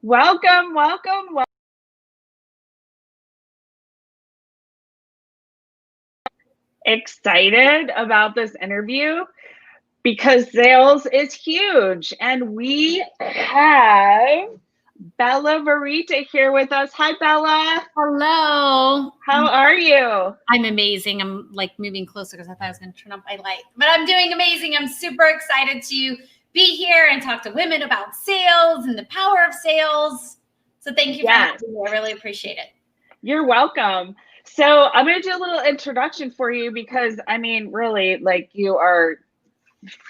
Welcome. Excited about this interview because sales is huge. And we have Bella Verita here with us. Hi, Bella. Hello. How are you? I'm amazing. I'm like moving closer because I thought I was going to turn up my light, but I'm doing amazing. I'm super excited to be here and talk to women about sales and the power of sales. So thank you for having me. I really appreciate it. You're welcome. So I'm going to do a little introduction for you because, I mean, really, like, you are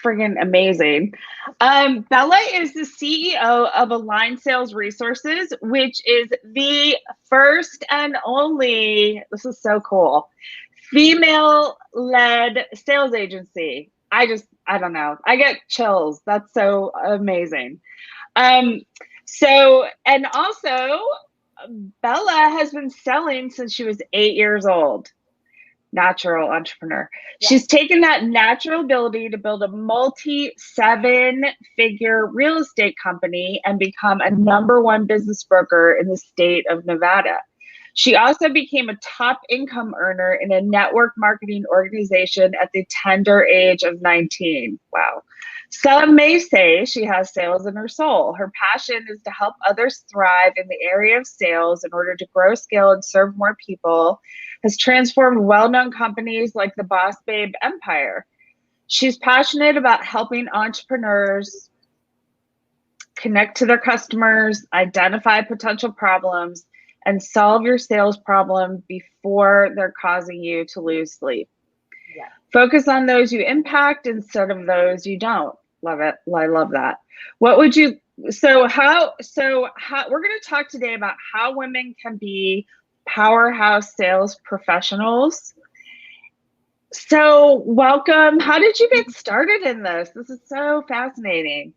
friggin' amazing. Bella is the CEO of Align Sales Resources, which is the first and only, this is so cool, female-led sales agency. I don't know. I get chills. That's so amazing. And also, Bella has been selling since she was 8 years old. Natural entrepreneur. Yeah. She's taken that natural ability to build a multi-7-figure real estate company and become a #1 business broker in the state of Nevada. She also became a top income earner in a network marketing organization at the tender age of 19. Wow. Some may say she has sales in her soul. Her passion is to help others thrive in the area of sales in order to grow, scale, and serve more people, has transformed well-known companies like the Boss Babe empire. She's passionate about helping entrepreneurs connect to their customers, identify potential problems, and solve your sales problem before they're causing you to lose sleep. Yeah. Focus on those you impact instead of those you don't. Love it. I love that. What would you, so how we're going to talk today about how women can be powerhouse sales professionals. So welcome. How did you get started in this? This is so fascinating.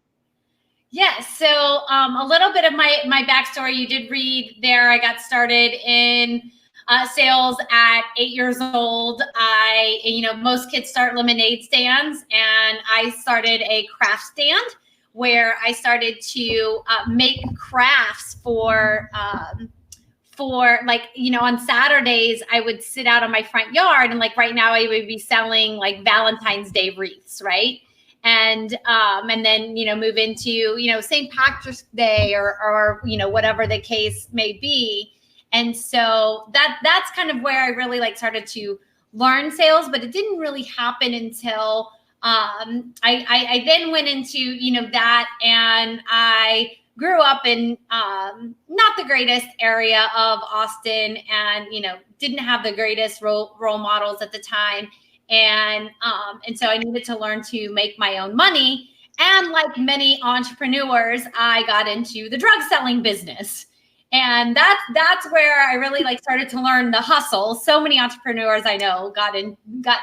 Yeah, so a little bit of my backstory. You did read there. I got started in sales at 8 years old. Most kids start lemonade stands, and I started a craft stand where I started to make crafts for on Saturdays. I would sit out on my front yard, and like right now I would be selling like Valentine's Day wreaths, right? And then move into St. Patrick's Day or whatever the case may be. And so that's kind of where I really started to learn sales, but it didn't really happen until I then went into that, and I grew up in not the greatest area of Austin, and didn't have the greatest role models at the time. And so I needed to learn to make my own money. And like many entrepreneurs, I got into the drug selling business. And that's where I really started to learn the hustle. So many entrepreneurs I know got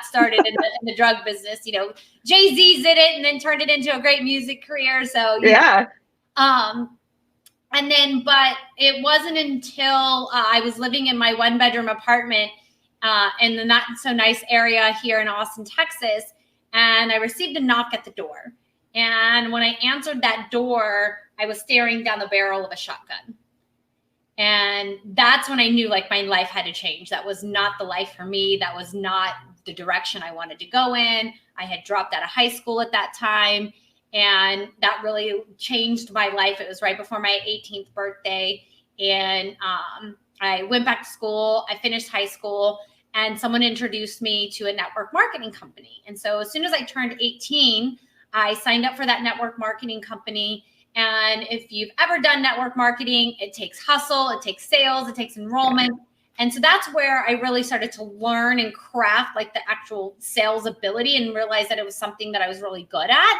started in the drug business. Jay-Z did it and then turned it into a great music career. So yeah. But it wasn't until I was living in my 1-bedroom apartment in the not so nice area here in Austin, Texas. And I received a knock at the door. And when I answered that door, I was staring down the barrel of a shotgun. And that's when I knew my life had to change. That was not the life for me. That was not the direction I wanted to go in. I had dropped out of high school at that time. And that really changed my life. It was right before my 18th birthday. And I went back to school. I finished high school. And someone introduced me to a network marketing company. And so as soon as I turned 18, I signed up for that network marketing company. And if you've ever done network marketing, it takes hustle, it takes sales, it takes enrollment. And so that's where I really started to learn and craft the actual sales ability, and realize that it was something that I was really good at,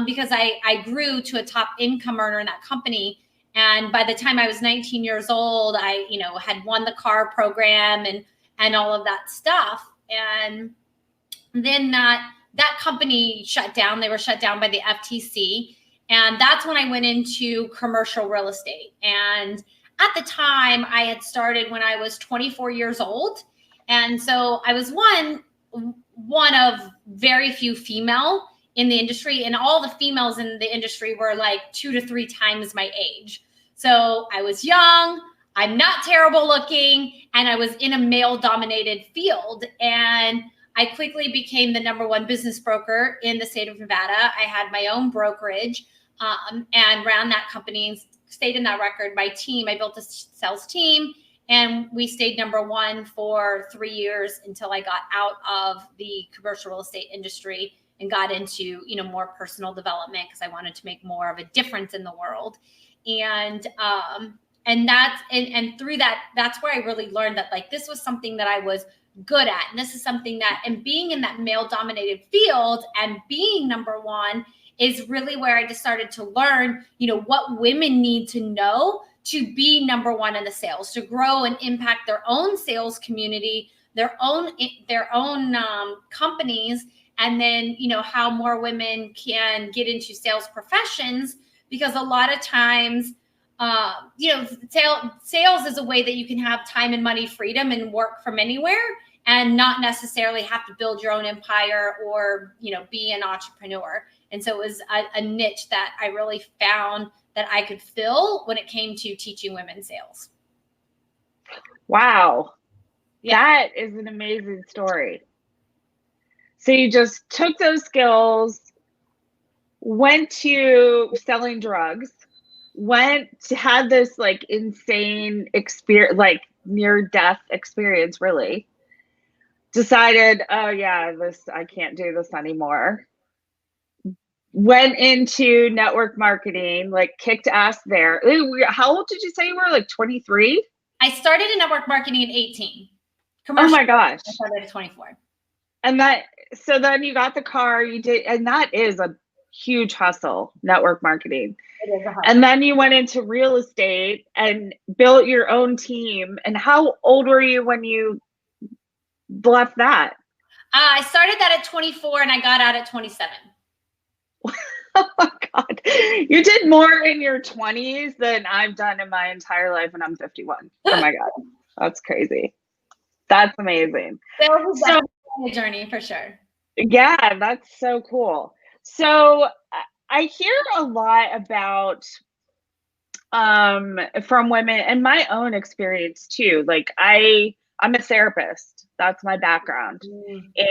because I grew to a top income earner in that company. And by the time I was 19 years old, I had won the car program and all of that stuff. And then that company shut down. They were shut down by the FTC. And that's when I went into commercial real estate. And at the time, I had started when I was 24 years old. And so I was one of very few female in the industry. And all the females in the industry were 2 to 3 times my age. So I was young, I'm not terrible looking, and I was in a male dominated field. And I quickly became the #1 business broker in the state of Nevada. I had my own brokerage and ran that company, stayed in that record. My team, I built a sales team, and we stayed #1 for 3 years until I got out of the commercial real estate industry and got into, more personal development because I wanted to make more of a difference in the world. And through that's where I really learned that like this was something that I was good at. And this is something that, and being in that male dominated field and being #1 is really where I just started to learn, what women need to know to be #1 in the sales, to grow and impact their own sales community, their own companies. And then, how more women can get into sales professions, because a lot of times, sales is a way that you can have time and money freedom and work from anywhere and not necessarily have to build your own empire or, be an entrepreneur. And so it was a niche that I really found that I could fill when it came to teaching women sales. Wow. Yeah. That is an amazing story. So you just took those skills, went to selling drugs, had this like insane experience, like near death experience, really. Decided, oh yeah, I can't do this anymore. Went into network marketing, like kicked ass there. How old did you say you were? Like 23? I started in network marketing at 18. Oh my gosh. I started at 24. And so then you got the car, you did, and that is a huge hustle, network marketing. It is a hustle. And then you went into real estate and built your own team. And how old were you when you left that? I started that at 24 and I got out at 27. Oh my God. You did more in your 20s than I've done in my entire life, and I'm 51. Oh my God. That's crazy. That's amazing. So a journey for sure. Yeah, that's so cool. So I hear a lot about from women, and my own experience too. Like I'm a therapist. That's my background.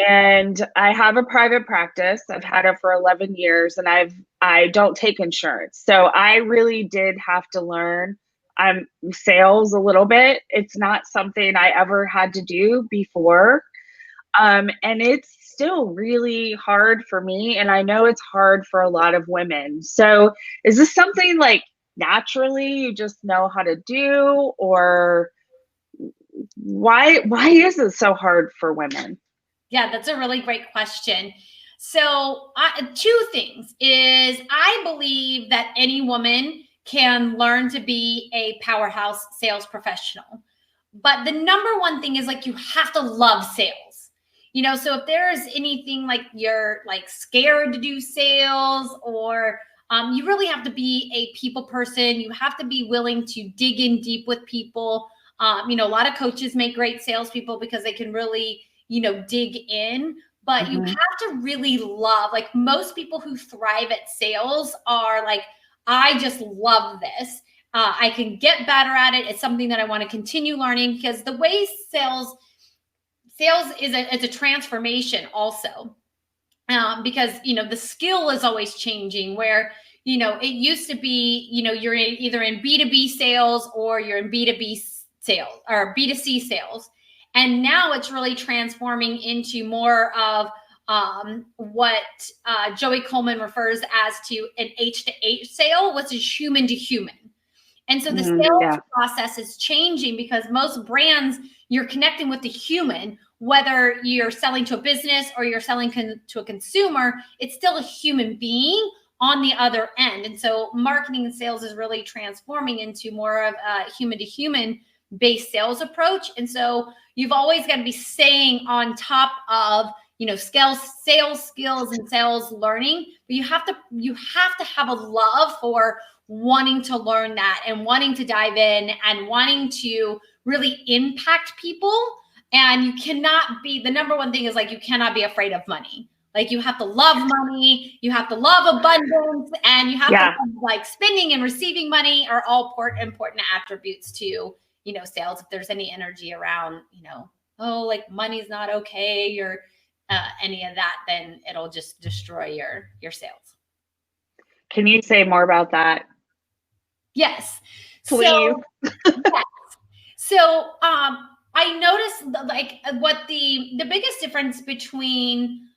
And I have a private practice. I've had it for 11 years, and I don't take insurance. So I really did have to learn sales a little bit. It's not something I ever had to do before. And it's still really hard for me. And I know it's hard for a lot of women. So is this something like naturally you just know how to do, or why is it so hard for women? Yeah, that's a really great question. So two things is I believe that any woman can learn to be a powerhouse sales professional. But the #1 thing is like you have to love sales. So if there's anything like you're like scared to do sales, or you really have to be a people person. You have to be willing to dig in deep with people. A lot of coaches make great salespeople because they can really, dig in. But you have to really love, like most people who thrive at sales are like, I just love this. I can get better at it. It's something that I want to continue learning, because the way sales is it's a transformation also. Because, the skill is always changing, where, it used to be, you're either in B2B sales or you're in B2B sales or B2C sales. And now it's really transforming into more of what Joey Coleman refers as to an H to H sale, which is human to human. And so the sales process is changing, because most brands, you're connecting with the human, whether you're selling to a business or you're selling to a consumer, it's still a human being on the other end. And so marketing and sales is really transforming into more of a human to human based sales approach. And so you've always got to be staying on top of, sales skills and sales learning, but you have to have a love for wanting to learn that and wanting to dive in and wanting to really impact people. And you cannot be, the #1 thing is like, you cannot be afraid of money. Like you have to love money, you have to love abundance, and you have to love, like spending and receiving money are all important attributes to, sales. If there's any energy around, oh, like money's not okay or any of that, then it'll just destroy your sales. Can you say more about that? Yes. Please. So I noticed like what the biggest difference between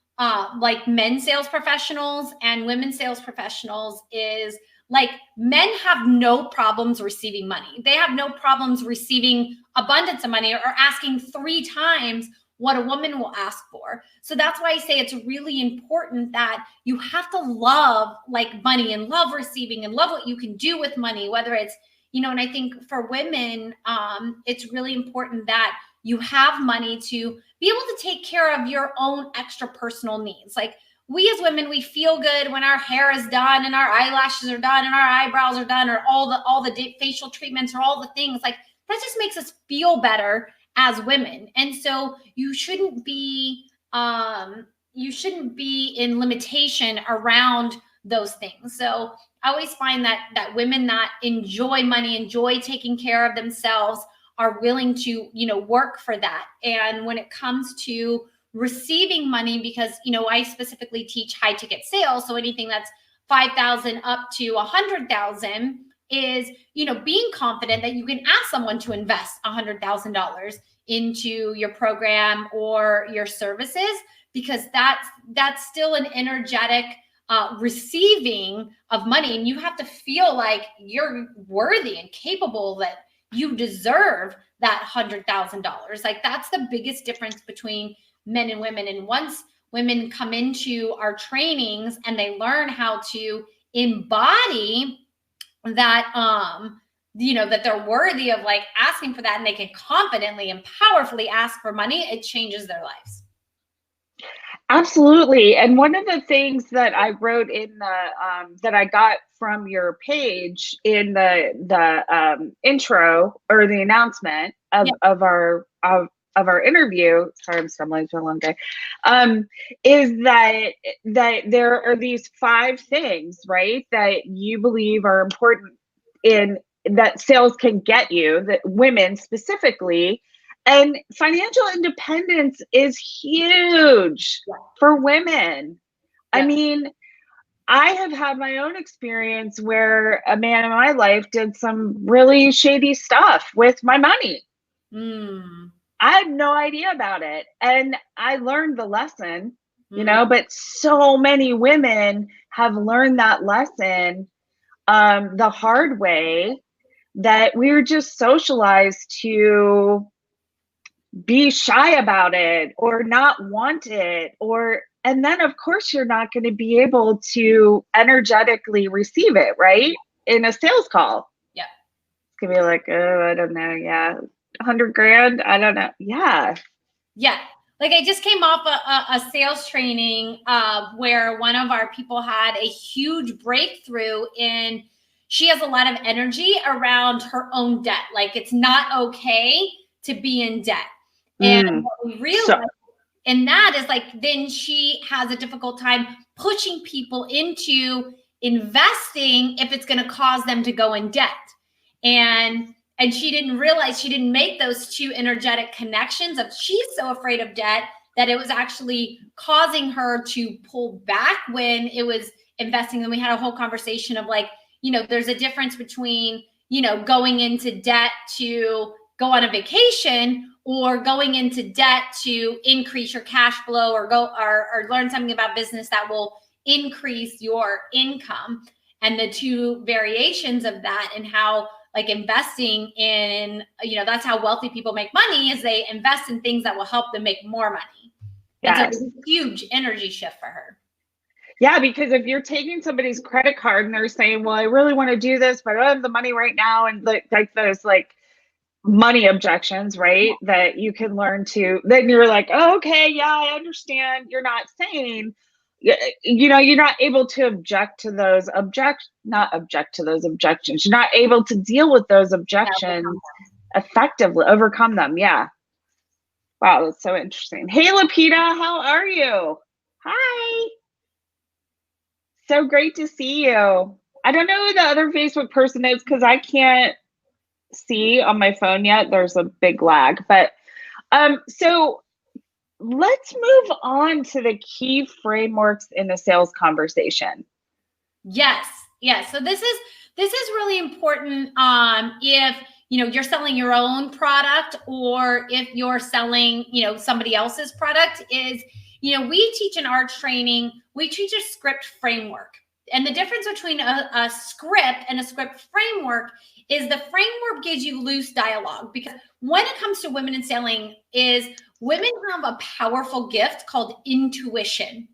like men sales professionals and women sales professionals is like men have no problems receiving money. They have no problems receiving abundance of money or asking 3 times what a woman will ask for. So that's why I say it's really important that you have to love like money and love receiving and love what you can do with money, whether it's, and I think for women, it's really important that you have money to be able to take care of your own extra personal needs. Like we as women, we feel good when our hair is done and our eyelashes are done and our eyebrows are done, or all the facial treatments or all the things like that just makes us feel better as women. And so you shouldn't be in limitation around those things. So I always find that women that enjoy money, enjoy taking care of themselves, are willing to, work for that. And when it comes to receiving money, because, I specifically teach high ticket sales. So anything that's 5,000 up to 100,000 is, being confident that you can ask someone to invest $100,000 into your program or your services, because that's still an energetic receiving of money. And you have to feel like you're worthy and capable, that you deserve that $100,000. Like that's the biggest difference between men and women. And once women come into our trainings and they learn how to embody that, that they're worthy of like asking for that, and they can confidently and powerfully ask for money, it changes their lives. Absolutely. And one of the things that I wrote in the that I got from your page in the intro or the announcement of our interview, sorry, I'm stumbling, it's been a long day, is that there are these 5 things, right, that you believe are important in that sales can get you, that women specifically. And financial independence is huge for women. I mean, I have had my own experience where a man in my life did some really shady stuff with my money. I had no idea about it. And I learned the lesson, but so many women have learned that lesson the hard way, that we're just socialized to be shy about it or not want it, and then of course you're not going to be able to energetically receive it, right? In a sales call. Yeah. It's gonna be like, oh, I don't know. Yeah. 100 grand. I don't know. Yeah. Yeah. Like I just came off a sales training where one of our people had a huge breakthrough in, she has a lot of energy around her own debt. Like it's not okay to be in debt. And what we realized in that is like, then she has a difficult time pushing people into investing if it's going to cause them to go in debt. And she didn't realize, she didn't make those 2 energetic connections of she's so afraid of debt that it was actually causing her to pull back when it was investing. And we had a whole conversation of like, there's a difference between, going into debt to go on a vacation, or going into debt to increase your cash flow, or learn something about business that will increase your income. And the 2 variations of that, and how like investing in, that's how wealthy people make money, is they invest in things that will help them make more money. Yes. And so it's a huge energy shift for her. Yeah, because if you're taking somebody's credit card and they're saying, well, I really want to do this, but I don't have the money right now. And like those like money objections, right? That you can learn to, then you're like, oh, okay, yeah, I understand. You're not saying, you're not able to object to those not object to those objections. You're not able to deal with those objections effectively, overcome them. Yeah. Wow, that's so interesting. Hey, Lapita, how are you? Hi. So great to see you. I don't know who the other Facebook person is because I can't see on my phone yet. There's a big lag. But so let's move on to the key frameworks in the sales conversation. Yes. Yes. So this is really important if you're selling your own product, or if you're selling somebody else's product. Is we teach in our training, we teach a script framework. And the difference between a script and a script framework is the framework gives you loose dialogue, because when it comes to women in selling, is women have a powerful gift called intuition.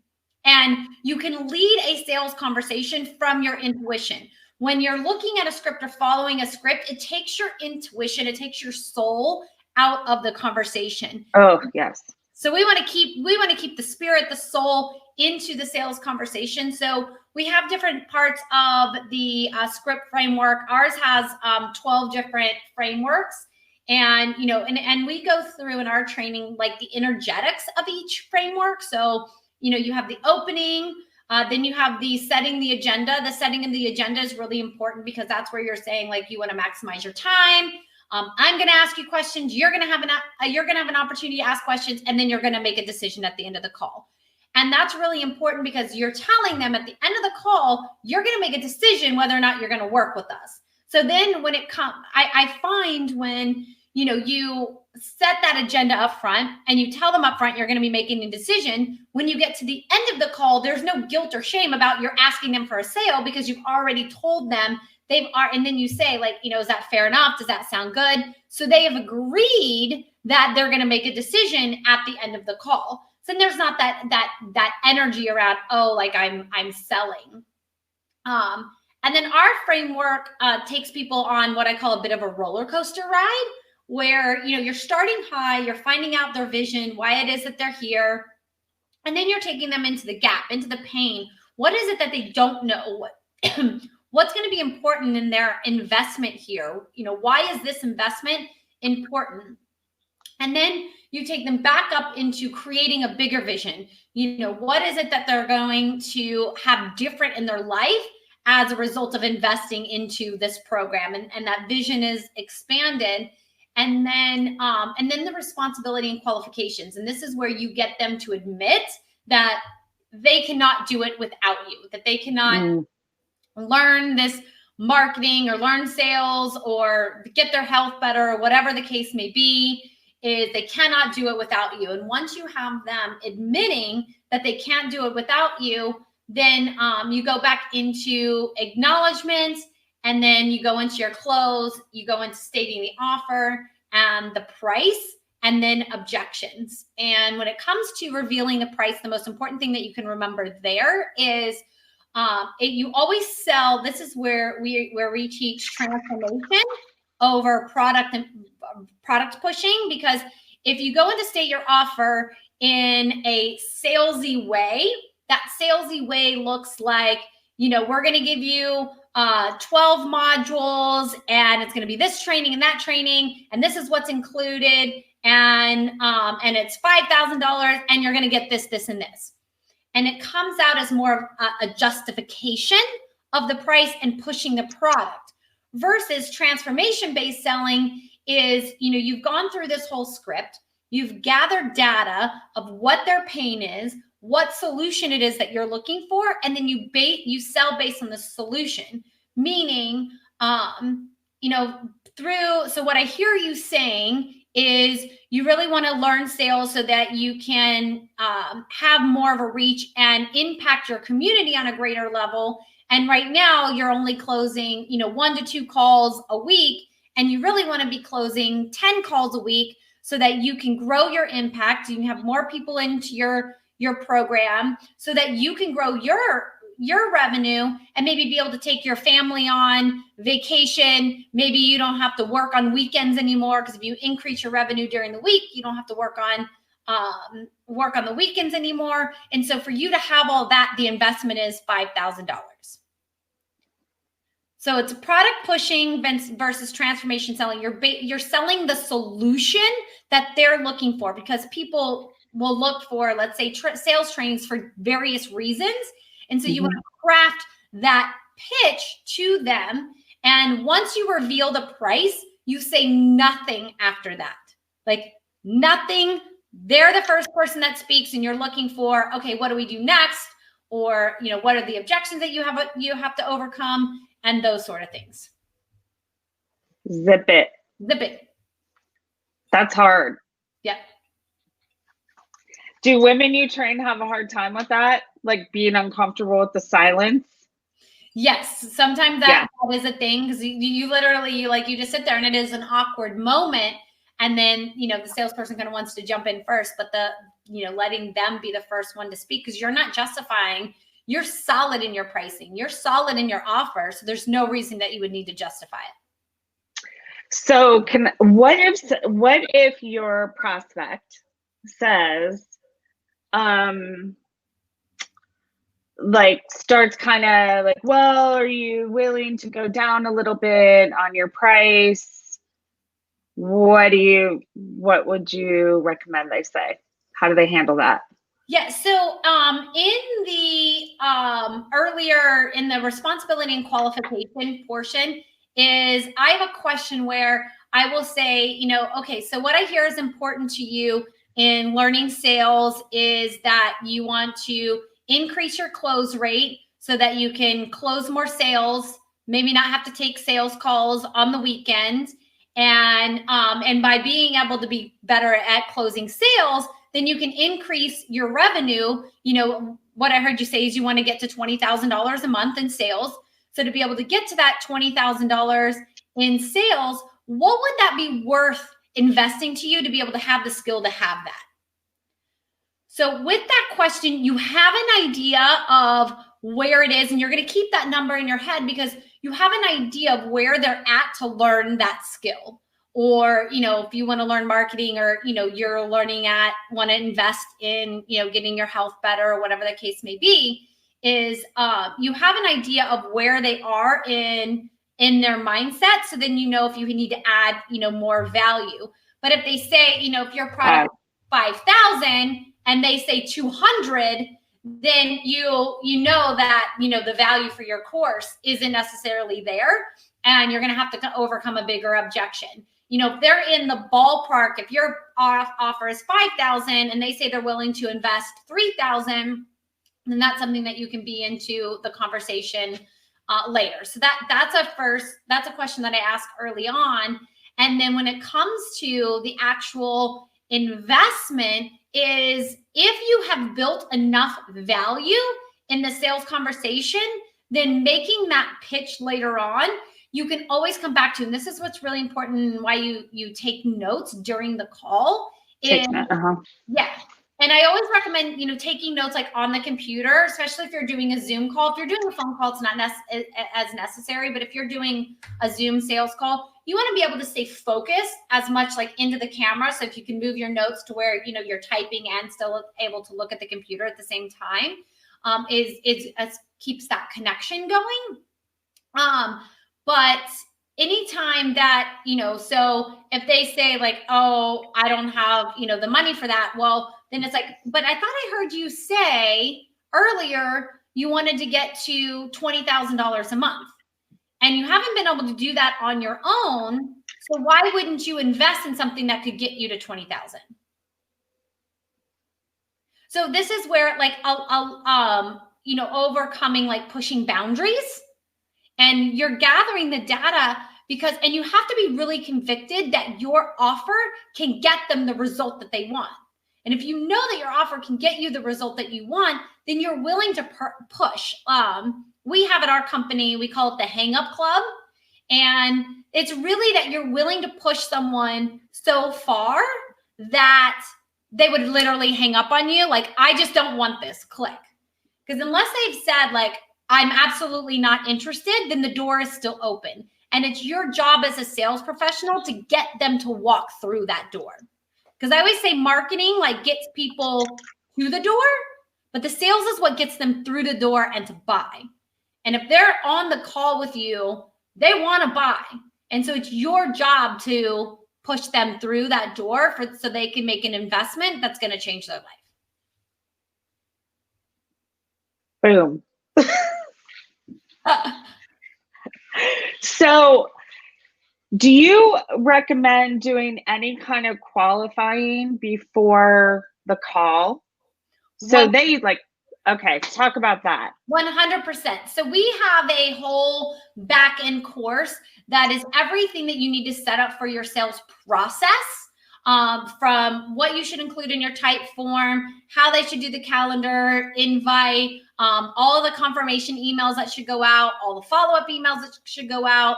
And you can lead a sales conversation from your intuition. When you're looking at a script or following a script, it takes your intuition, it takes your soul out of the conversation. Oh, yes. So we want to keep the spirit, the soul into the sales conversation. So we have different parts of the script framework. Ours has 12 different frameworks. And, and we go through in our training, like the energetics of each framework. So, you have the opening, then you have the setting the agenda. The setting of the agenda is really important, because that's where you're saying, like, you want to maximize your time. I'm going to ask you questions. You're going to have an opportunity to ask questions, and then you're going to make a decision at the end of the call. And that's really important, because you're telling them at the end of the call, you're going to make a decision whether or not you're going to work with us. So then when it comes, I find when, you set that agenda up front and you tell them up front, you're going to be making a decision. When you get to the end of the call, there's no guilt or shame about you're asking them for a sale, because you've already told them and then you say, like, is that fair enough? Does that sound good? So they have agreed that they're going to make a decision at the end of the call. So there's not that energy around, oh, like I'm selling. And then our framework takes people on what I call a bit of a roller coaster ride, where you're starting high, you're finding out their vision, why it is that they're here, and then you're taking them into the gap, into the pain. What is it that they don't know? What's going to be important in their investment here? Why is this investment important? And then you take them back up into creating a bigger vision. What is it that they're going to have different in their life as a result of investing into this program? And that vision is expanded. And then the responsibility and qualifications. And this is where you get them to admit that they cannot do it without you, that they cannot learn this marketing or learn sales or get their health better, or whatever the case may be, is they cannot do it without you. And once you have them admitting that they can't do it without you, then you go back into acknowledgments, and then you go into your close, you go into stating the offer and the price, and then objections. And when it comes to revealing the price, the most important thing that you can remember there is you always sell. This is where we teach transformation over product and product pushing, because if you go in to state your offer in a salesy way, that salesy way looks like, we're going to give you 12 modules, and it's going to be this training and that training, and this is what's included, and it's $5,000, and you're going to get this, this, and this. And it comes out as more of a justification of the price and pushing the product, versus transformation-based selling is, you've gone through this whole script, you've gathered data of what their pain is, what solution it is that you're looking for, and then you sell based on the solution. Meaning, so what I hear you saying is you really want to learn sales so that you can have more of a reach and impact your community on a greater level. And right now you're only closing, 1 to 2 calls a week, and you really want to be closing 10 calls a week so that you can grow your impact. You can have more people into your program so that you can grow your revenue and maybe be able to take your family on vacation. Maybe you don't have to work on weekends anymore, because if you increase your revenue during the week, you don't have to work on the weekends anymore. And so for you to have all that, the investment is $5,000. So it's product pushing versus transformation selling. You're selling the solution that they're looking for, because people will look for, let's say, sales trainings for various reasons. And so you want to craft that pitch to them. And once you reveal the price, you say nothing after that. Like nothing. They're the first person that speaks and you're looking for, okay, what do we do next? Or, what are the objections that you have to overcome, and those sort of things. Zip it. That's hard. Yep. Do women you train have a hard time with that? Like being uncomfortable with the silence? Yes. Sometimes that is a thing, because you literally, you just sit there and it is an awkward moment. And then, the salesperson kind of wants to jump in first, but letting them be the first one to speak, because you're not justifying. You're solid in your pricing. You're solid in your offer. So there's no reason that you would need to justify it. So what if your prospect says, starts kind of like, well, are you willing to go down a little bit on your price? What would you recommend they say? How do they handle that? Yeah. So in the earlier in the responsibility and qualification portion is I have a question where I will say, okay, so what I hear is important to you in learning sales is that you want to increase your close rate so that you can close more sales, maybe not have to take sales calls on the weekend. And by being able to be better at closing sales, then you can increase your revenue. What I heard you say is you want to get to $20,000 a month in sales. So to be able to get to that $20,000 in sales, what would that be worth investing to you to be able to have the skill to have that? So with that question, you have an idea of where it is, and you're going to keep that number in your head because you have an idea of where they're at to learn that skill. Or, if you want to learn marketing, or, you're want to invest in, getting your health better, or whatever the case may be, is you have an idea of where they are in their mindset. So then, if you need to add, more value. But if they say, if your product is 5,000 and they say 200, then you know that, the value for your course isn't necessarily there. And you're going to have to overcome a bigger objection. If they're in the ballpark, if your offer is 5,000 and they say they're willing to invest 3,000, then that's something that you can be into the conversation later. So that's a question that I ask early on. And then when it comes to the actual investment is if you have built enough value in the sales conversation, then making that pitch later on, you can always come back to, and this is what's really important and why you take notes during the call. Yeah. And I always recommend, taking notes like on the computer, especially if you're doing a Zoom call. If you're doing a phone call, it's not as necessary, but if you're doing a Zoom sales call, you want to be able to stay focused as much like into the camera. So if you can move your notes to where, you're typing and still able to look at the computer at the same time, it keeps that connection going. But anytime that, so if they say like, oh, I don't have, the money for that, well, then it's like, but I thought I heard you say earlier you wanted to get to $20,000 a month and you haven't been able to do that on your own. So why wouldn't you invest in something that could get you to 20,000? So this is where like, overcoming like pushing boundaries. And you're gathering the data and you have to be really convicted that your offer can get them the result that they want. And if you know that your offer can get you the result that you want, then you're willing to push. We have at our company, we call it the Hang Up Club. And it's really that you're willing to push someone so far that they would literally hang up on you. Like, I just don't want this, click. Because unless they've said like, I'm absolutely not interested, then the door is still open. And it's your job as a sales professional to get them to walk through that door. Because I always say marketing like gets people to the door, but the sales is what gets them through the door and to buy. And if they're on the call with you, they want to buy. And so it's your job to push them through that door so they can make an investment that's going to change their life. Boom. So do you recommend doing any kind of qualifying before the call? So they like, okay, talk about that. 100%. So we have a whole back end course that is everything that you need to set up for your sales process, from what you should include in your type form, how they should do the calendar invite, all the confirmation emails that should go out, all the follow-up emails that should go out,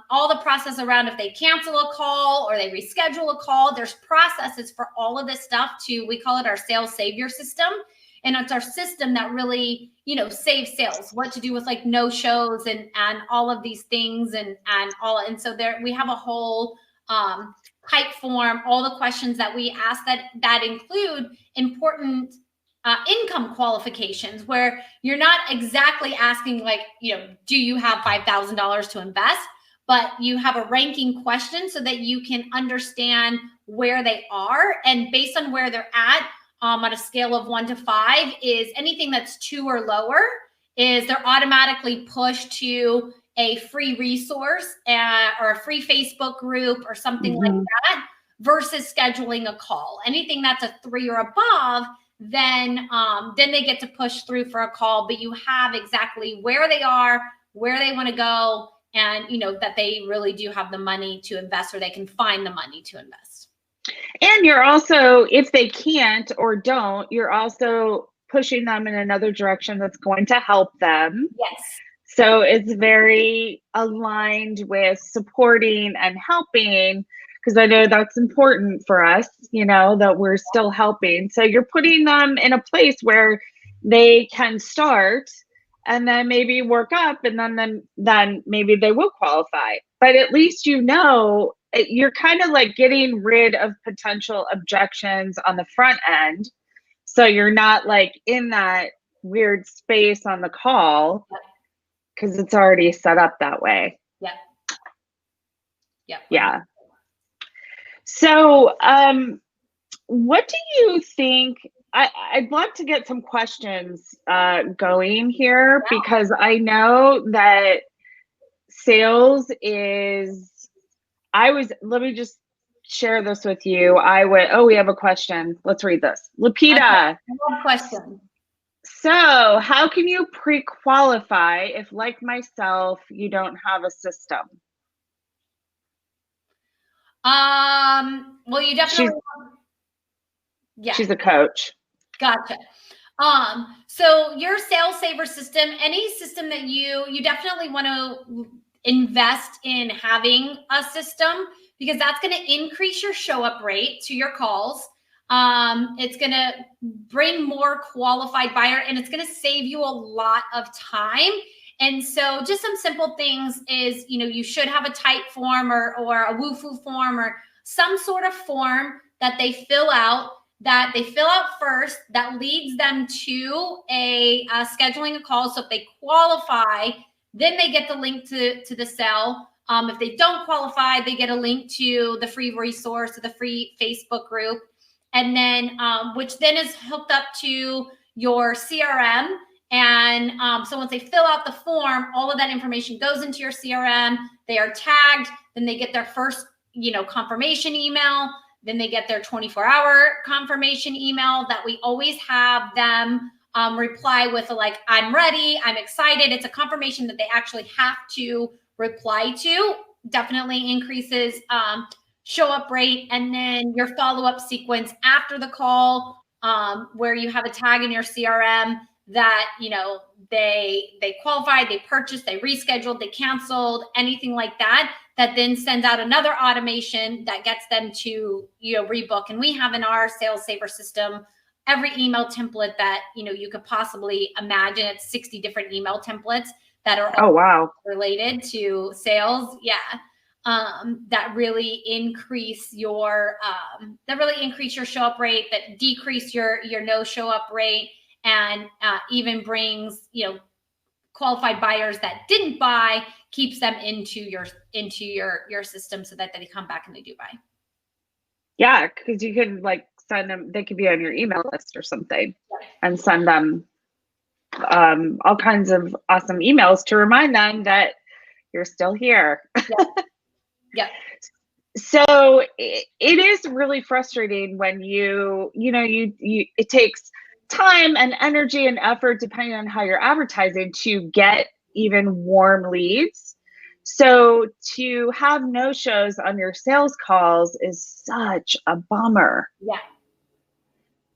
all the process around if they cancel a call or they reschedule a call. There's processes for all of this stuff we call it our sales savior system. And it's our system that really, saves sales, what to do with like no shows and all of these things and so there we have a whole type form, all the questions that we ask that include important income qualifications, where you're not exactly asking like, do you have $5,000 to invest, but you have a ranking question so that you can understand where they are. And based on where they're at, on a scale of 1 to 5, is anything that's 2 or lower is they're automatically pushed to a free resource or a free Facebook group or something like that, versus scheduling a call. Anything that's a 3 or above, then they get to push through for a call, but you have exactly where they are, where they want to go, and that they really do have the money to invest, or they can find the money to invest. And you're also, if they can't or don't, you're also pushing them in another direction that's going to help them. Yes. So it's very aligned with supporting and helping, because I know that's important for us, that we're still helping. So you're putting them in a place where they can start and then maybe work up, and then maybe they will qualify. But at least you're kind of like getting rid of potential objections on the front end. So you're not like in that weird space on the call, because it's already set up that way. Yep. Yeah. So what do you think? I'd love to get some questions going here, because I know that sales is, let me just share this with you. We have a question. Let's read this. Lapita. I have a question. So how can you pre-qualify if, like myself, you don't have a system? Well, you definitely, she's a coach. Gotcha. So your sales saver system, any system that you definitely want to invest in having a system, because that's going to increase your show up rate to your calls. It's going to bring more qualified buyer, and it's going to save you a lot of time. And so just some simple things is, you should have a type form or a WooFoo form or some sort of form that they fill out first, that leads them to scheduling a call. So if they qualify, then they get the link to the sell. If they don't qualify, they get a link to the free resource or the free Facebook group. And then, which then is hooked up to your CRM. And so once they fill out the form, all of that information goes into your CRM. They are tagged. Then they get their first, confirmation email. Then they get their 24-hour confirmation email that we always have them reply with like, I'm ready, I'm excited. It's a confirmation that they actually have to reply to. Definitely increases show up rate. And then your follow-up sequence after the call, where you have a tag in your CRM that, they qualified, they purchased, they rescheduled, they canceled, anything like that, that then sends out another automation that gets them to, rebook. And we have in our sales saver system, every email template that, you could possibly imagine. It's 60 different email templates that are all related to sales. Yeah. That really increase your show up rate, that decrease your no show up rate, and even brings, qualified buyers that didn't buy, keeps them into your system so that they come back and they do buy. Yeah, because you can like send them, they could be on your email list or something, and send them all kinds of awesome emails to remind them that you're still here. Yeah. So it is really frustrating when you it takes time and energy and effort, depending on how you're advertising, to get even warm leads. So to have no shows on your sales calls is such a bummer. Yeah.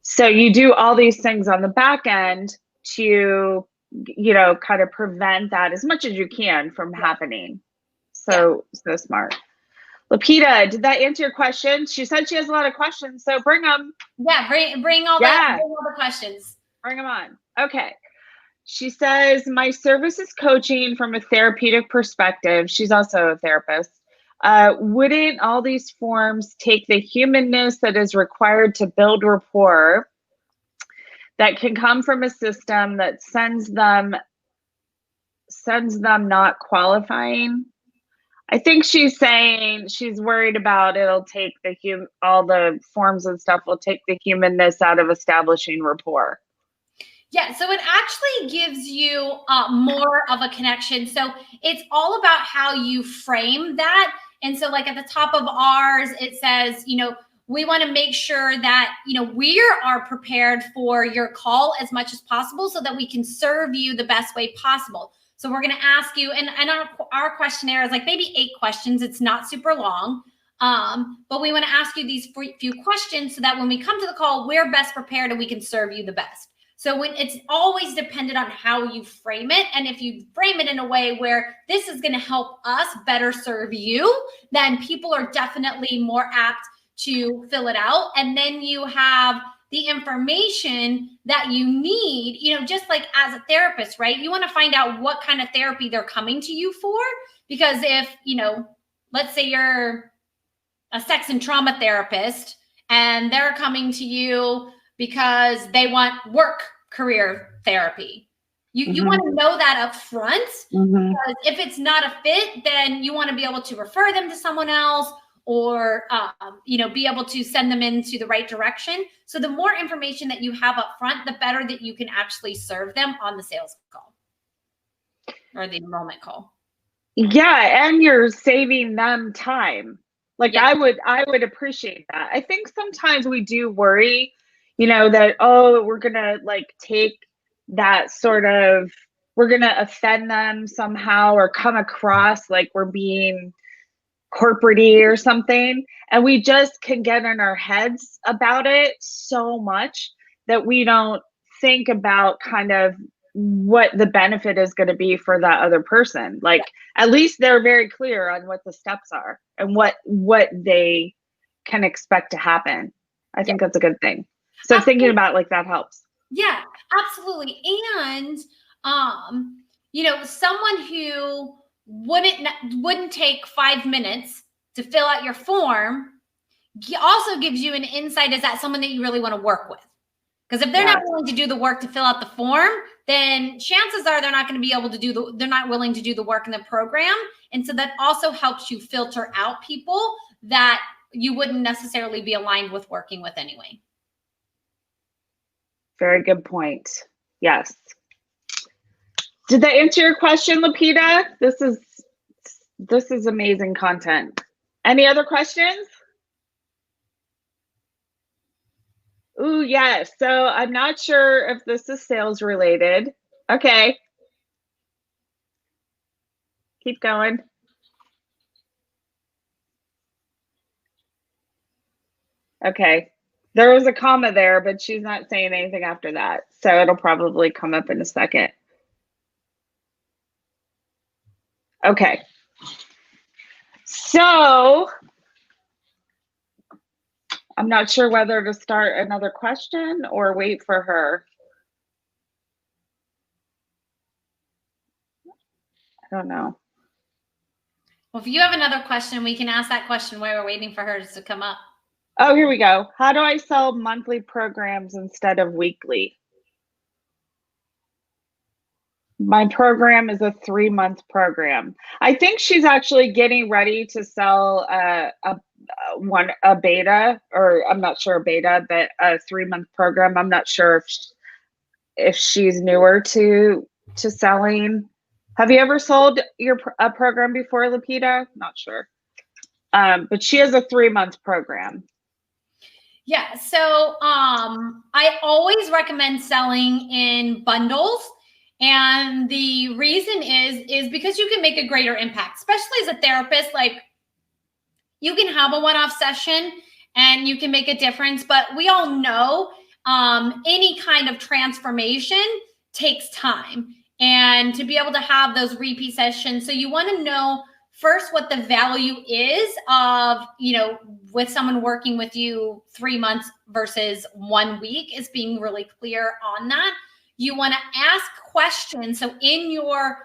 So you do all these things on the back end to, kind of prevent that as much as you can from happening. So smart. Lapita, did that answer your question? She said she has a lot of questions, so bring them. Yeah, bring all the questions. Bring them on. Okay. She says, my service is coaching from a therapeutic perspective. She's also a therapist. Wouldn't all these forms take the humanness that is required to build rapport that can come from a system that sends them not qualifying? I think she's saying she's worried about it'll take all the forms and stuff will take the humanness out of establishing rapport. Yeah, so it actually gives you more of a connection. So it's all about how you frame that. And so like at the top of ours, it says, we want to make sure that, we are prepared for your call as much as possible so that we can serve you the best way possible. So we're going to ask you, and our questionnaire is like maybe 8 questions. It's not super long, but we want to ask you these few questions so that when we come to the call, we're best prepared and we can serve you the best. So when it's always dependent on how you frame it. And if you frame it in a way where this is going to help us better serve you, then people are definitely more apt to fill it out. And then you have the information that you need, just like as a therapist, right? You want to find out what kind of therapy they're coming to you for. Because if, let's say you're a sex and trauma therapist and they're coming to you because they want work career therapy. You want to know that up front, because if it's not a fit, then you want to be able to refer them to someone else or, be able to send them into the right direction. So the more information that you have up front, the better that you can actually serve them on the sales call or the enrollment call. Yeah. And you're saving them time. Like I would appreciate that. I think sometimes we do worry, that, we're going to like take that we're going to offend them somehow or come across like we're being corporate-y or something. And we just can get in our heads about it so much that we don't think about kind of what the benefit is going to be for that other person. Like at least they're very clear on what the steps are and what they can expect to happen. I think that's a good thing. So thinking about like that helps. Yeah, absolutely. And someone who wouldn't take 5 minutes to fill out your form also gives you an insight. Is that someone that you really want to work with? Because if they're not willing to do the work to fill out the form, then chances are they're not going to be able to they're not willing to do the work in the program. And so that also helps you filter out people that you wouldn't necessarily be aligned with working with anyway. Very good point. Yes. Did that answer your question, Lapita? This is amazing content. Any other questions? Ooh, yes. So I'm not sure if this is sales related. Okay. Keep going. Okay. There was a comma there, but she's not saying anything after that. So it'll probably come up in a second. Okay. So I'm not sure whether to start another question or wait for her. I don't know. Well, if you have another question, we can ask that question while we're waiting for her to come up. Oh, here we go. How do I sell monthly programs instead of weekly? My program is a 3-month program. I think she's actually getting ready to sell a beta, or I'm not sure a beta, but a 3-month program. I'm not sure if she's newer to selling. Have you ever sold a program before, Lupita? Not sure. But she has a 3-month program. Yeah. So I always recommend selling in bundles. And the reason is because you can make a greater impact, especially as a therapist. Like, you can have a one-off session and you can make a difference, but we all know any kind of transformation takes time, and to be able to have those repeat sessions. So you want to know first what the value is of, with someone working with you 3 months versus 1 week, is being really clear on that. You want to ask questions. So in your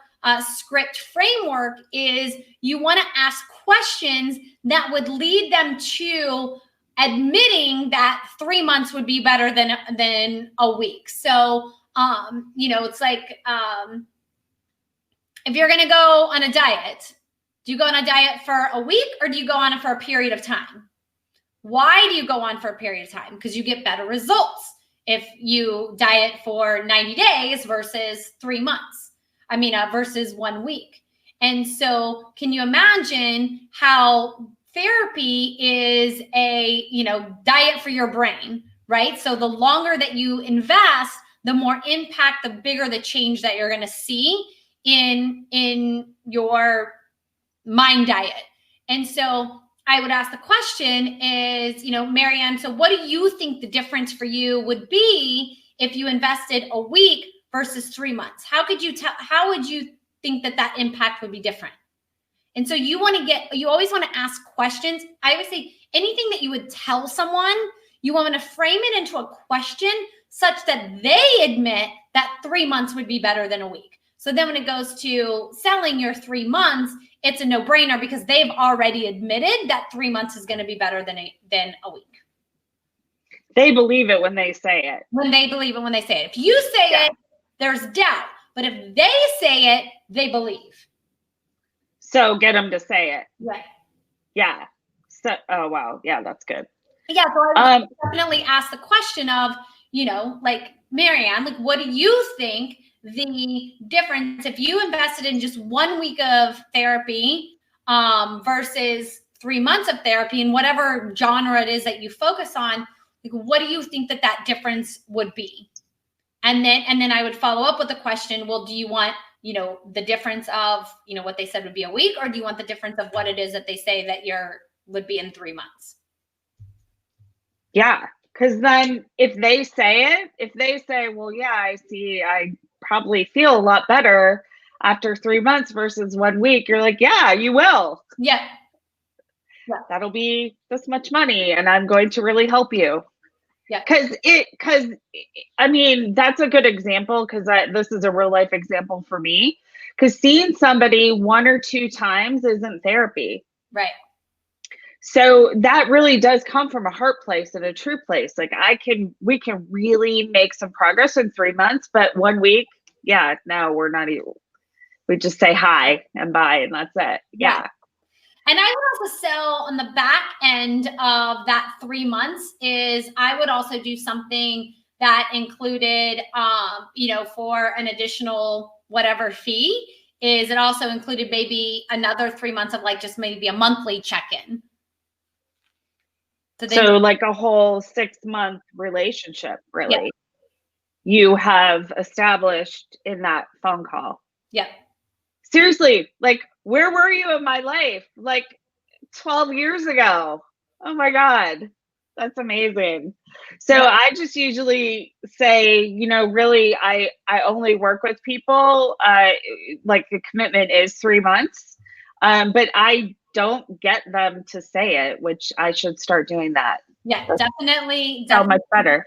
script framework is you want to ask questions that would lead them to admitting that 3 months would be better than a week. So, it's like, if you're going to go on a diet, do you go on a diet for a week or do you go on it for a period of time? Why do you go on for a period of time? Because you get better results if you diet for 90 days versus 3 months. Versus 1 week. And so can you imagine how therapy is a, diet for your brain, right? So the longer that you invest, the more impact, the bigger the change that you're going to see in your mind diet. And so I would ask the question is, Marianne, so what do you think the difference for you would be if you invested a week versus 3 months? How would you think that impact would be different? And so you always want to ask questions. I always say anything that you would tell someone, you want to frame it into a question such that they admit that 3 months would be better than a week. So then when it goes to selling your 3 months, it's a no-brainer because they've already admitted that 3 months is going to be better than a week. They believe it when they say it. If you say it, there's doubt. But if they say it, they believe. So get them to say it. Right. Yeah. So, oh, wow. Yeah, that's good. Yeah. So I would definitely ask the question of, like, Marianne, like, what do you think the difference if you invested in just 1 week of therapy versus 3 months of therapy in whatever genre it is that you focus on? Like, what do you think that difference would be? And then I would follow up with the question, well, do you want, the difference of, what they said would be a week, or do you want the difference of what it is that they say that would be in 3 months? Yeah. Because then if they say, well, yeah, I see, I probably feel a lot better after 3 months versus 1 week, you're like, yeah, you will. Yeah. That'll be this much money and I'm going to really help you. Yeah. Because that's a good example, because this is a real life example for me, because seeing somebody 1 or 2 times isn't therapy. Right. So that really does come from a heart place and a true place. Like we can really make some progress in 3 months, but 1 week, yeah, no, we're not even, we just say hi and bye and that's it. Yeah. And I would also sell on the back end of that 3 months is I would also do something that included, for an additional whatever fee, is it also included maybe another 3 months of like just maybe a monthly check-in. So like a whole 6-month relationship, really, you have established in that phone call. Yeah. Seriously, like, where were you in my life? Like 12 years ago. Oh my God. That's amazing. So I just usually say, really, I only work with people, like the commitment is 3 months. But I don't get them to say it, which I should start doing that. Yeah, definitely. So much better.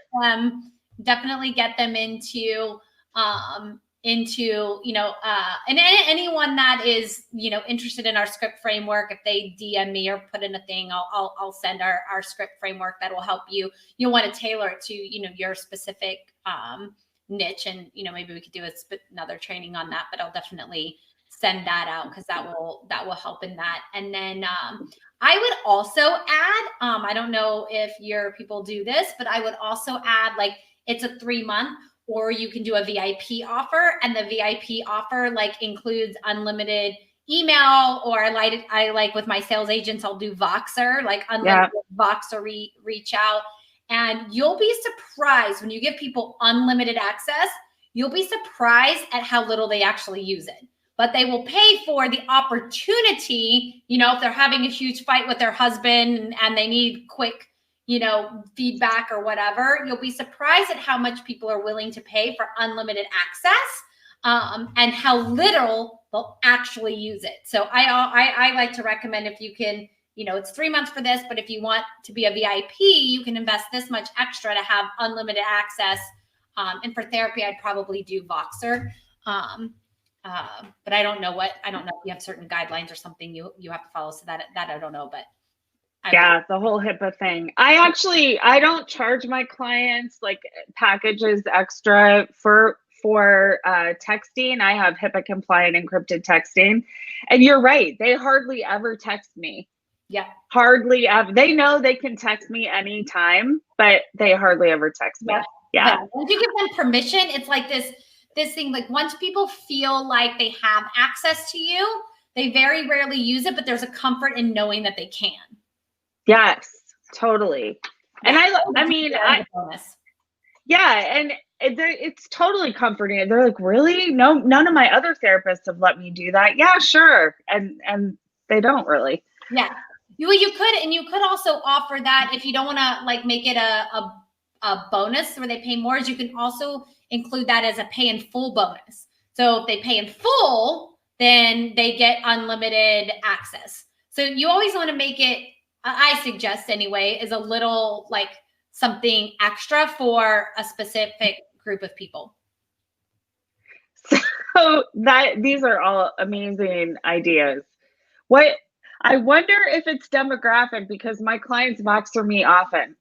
Definitely get them into and anyone that is, interested in our script framework, if they DM me or put in a thing, I'll send our script framework that will help you. You'll want to tailor it to, your specific niche. And, maybe we could do another training on that, but I'll definitely send that out because that will help in that. And then I would also add, I don't know if your people do this, but I would also add, like, it's a 3-month, or you can do a VIP offer, and the VIP offer like includes unlimited email, or I like with my sales agents, I'll do Voxer, like unlimited Voxer reach out. And you'll be surprised when you give people unlimited access, you'll be surprised at how little they actually use it. But they will pay for the opportunity, if they're having a huge fight with their husband and they need quick, feedback or whatever. You'll be surprised at how much people are willing to pay for unlimited access, and how little they'll actually use it. So I like to recommend, if you can, it's 3 months for this, but if you want to be a VIP, you can invest this much extra to have unlimited access. And for therapy, I'd probably do Voxer. But I don't know if you have certain guidelines or something you have to follow. So that I don't know, but the whole HIPAA thing. I don't charge my clients like packages extra for texting. I have HIPAA compliant encrypted texting. And you're right. They hardly ever text me. Yeah. Hardly ever. They know they can text me anytime, but they hardly ever text me. Yeah. But once you give them permission, it's like this thing, like once people feel like they have access to you, they very rarely use it, but there's a comfort in knowing that they can. Yes, totally. And it's totally comforting. They're like, really? No, none of my other therapists have let me do that. Yeah, sure. And they don't really. Yeah. You could also offer that if you don't want to like make it a bonus where they pay more, is you can also include that as a pay in full bonus. So if they pay in full, then they get unlimited access. So you always want to make it, I suggest anyway, is a little like something extra for a specific group of people. So these are all amazing ideas. I wonder if it's demographic, because my clients Voxer me often.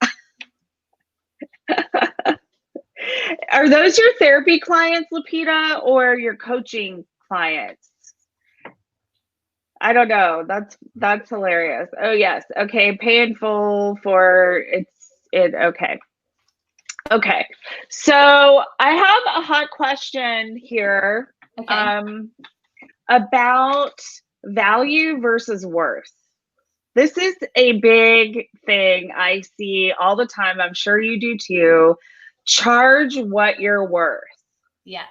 Are those your therapy clients, Lupita, or your coaching clients? I don't know. That's hilarious. Oh yes. Okay. Pay in full for okay. Okay. So I have a hot question here. Okay. About value versus worth. This is a big thing I see all the time. I'm sure you do too. Charge what you're worth. Yeah.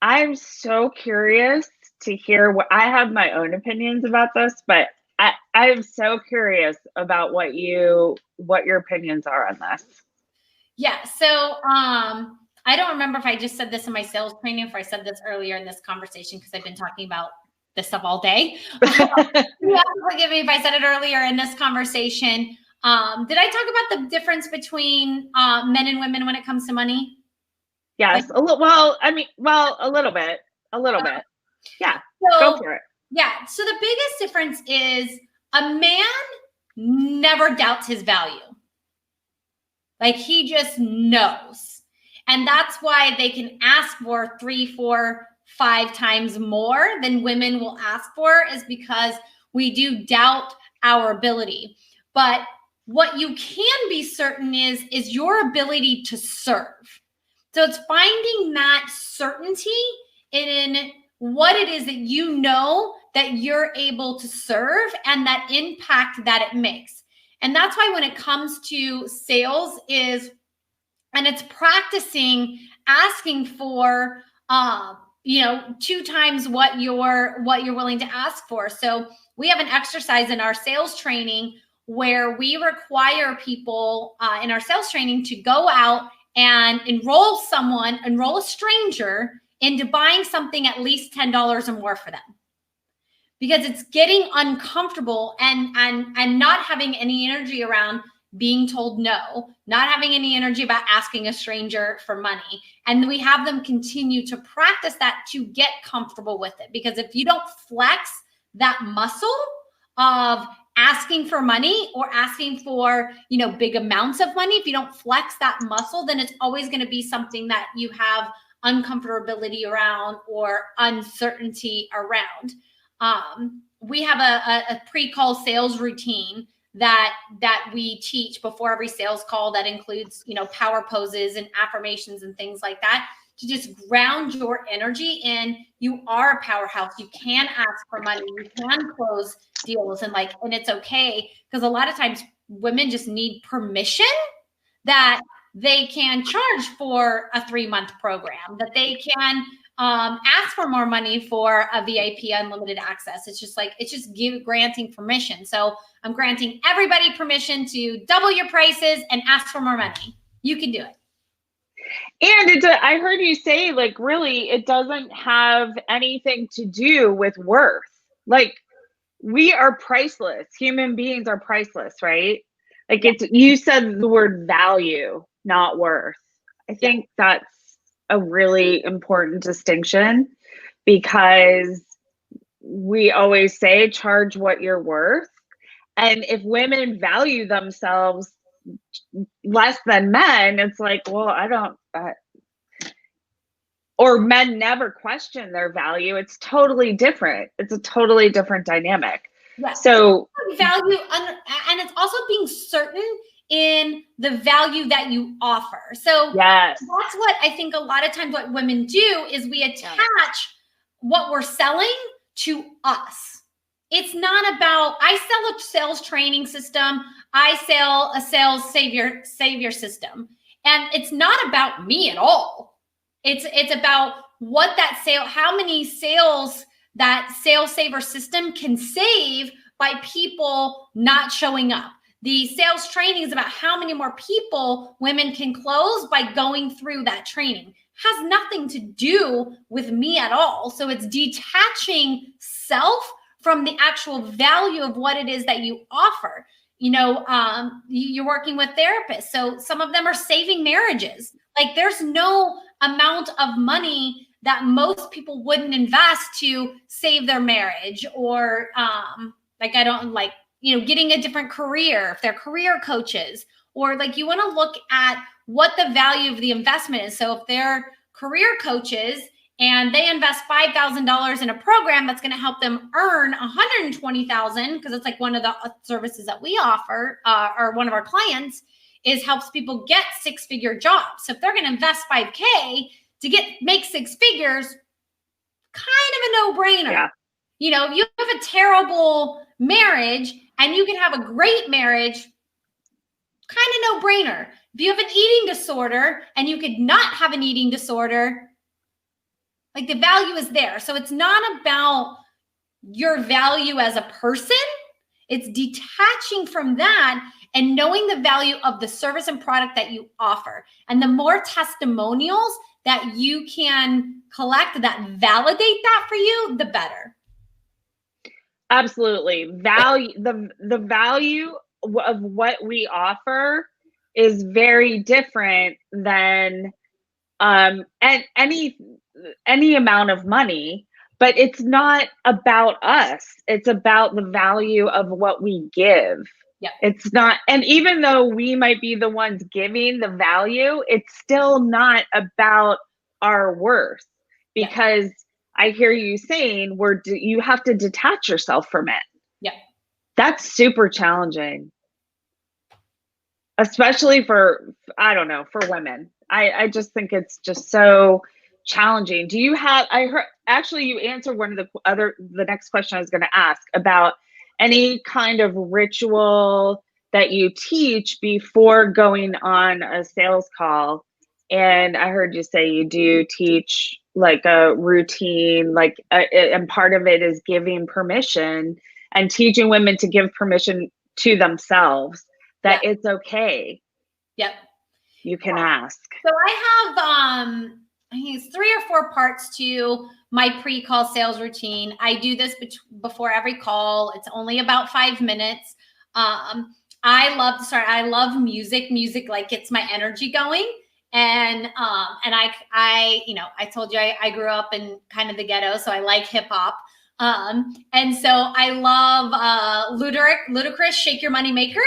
I'm so curious to hear I have my own opinions about this, but I'm so curious about what your opinions are on this. Yeah. So I don't remember if I just said this in my sales training, if I said this earlier in this conversation, because I've been talking about this stuff all day. You have to forgive me if I said it earlier in this conversation. Did I talk about the difference between men and women when it comes to money? Yes. A little bit. Yeah. So, go for it. Yeah. So the biggest difference is a man never doubts his value. Like he just knows. And that's why they can ask for 3, 4, 5 times more than women will ask for, is because we do doubt our ability. But what you can be certain is your ability to serve. So it's finding that certainty in what it is that you know that you're able to serve and that impact that it makes. And that's why when it comes to sales and it's practicing asking for 2 times what you're willing to ask for. So we have an exercise in our sales training where we require people in our sales training to go out and enroll a stranger into buying something at least $10 or more for them. Because it's getting uncomfortable and not having any energy around being told no, not having any energy about asking a stranger for money. And we have them continue to practice that to get comfortable with it. Because if you don't flex that muscle of asking for money or asking for, big amounts of money, if you don't flex that muscle, then it's always going to be something that you have uncomfortability around or uncertainty around. We have a pre-call sales routine that we teach before every sales call that includes, power poses and affirmations and things like that, to just ground your energy in, you are a powerhouse. You can ask for money. You can close deals and it's okay. Because a lot of times women just need permission that they can charge for a 3-month program, that they can ask for more money for a VIP unlimited access. It's just granting permission. So I'm granting everybody permission to double your prices and ask for more money. You can do it. And I heard you say, really, it doesn't have anything to do with worth. We are priceless. Human beings are priceless, right? You said the word value, not worth. I think that's a really important distinction, because we always say charge what you're worth. And if women value themselves less than men, it's well, I don't, or men never question their value. It's totally different. It's a totally different dynamic. Yes. So value, and it's also being certain in the value that you offer. So yes, that's what I think a lot of times what women do is we attach what we're selling to us. It's not about, I sell a sales training system. I sell a sales savior system. And it's not about me at all. It's about what that how many sales that sales saver system can save by people not showing up. The sales training is about how many more people women can close by going through that training. Has nothing to do with me at all. So it's detaching self from the actual value of what it is that you offer. You're working with therapists. So some of them are saving marriages. There's no amount of money that most people wouldn't invest to save their marriage, or getting a different career if they're career coaches, or you want to look at what the value of the investment is. So if they're career coaches and they invest $5,000 in a program that's going to help them earn $120,000, because it's one of the services that we offer, or one of our clients is helps people get 6-figure jobs. So if they're going to invest $5K to make 6 figures, kind of a no-brainer. Yeah. If you have a terrible marriage and you can have a great marriage, kind of no-brainer. If you have an eating disorder and you could not have an eating disorder, the value is there. So it's not about your value as a person. It's detaching from that and knowing the value of the service and product that you offer. And the more testimonials that you can collect that validate that for you, the better. Absolutely. The value of what we offer is very different than and any amount of money, but it's not about us. It's about the value of what we give. Yeah. It's not, and even though we might be the ones giving the value, it's still not about our worth, because I hear you saying you have to detach yourself from it. Yeah. That's super challenging, especially for women. I just think it's just so challenging. Do you have, I heard, actually you answered one of the next question I was going to ask about any kind of ritual that you teach before going on a sales call. And I heard you say you do teach a routine, and part of it is giving permission and teaching women to give permission to themselves that it's okay. Yep. You can ask. So I have, I think it's 3 or 4 parts to my pre-call sales routine. I do this before every call. It's only about 5 minutes. I love music. Music gets my energy going. And I told you I grew up in kind of the ghetto, so I like hip hop. And so I love Ludacris, Shake Your Money Maker.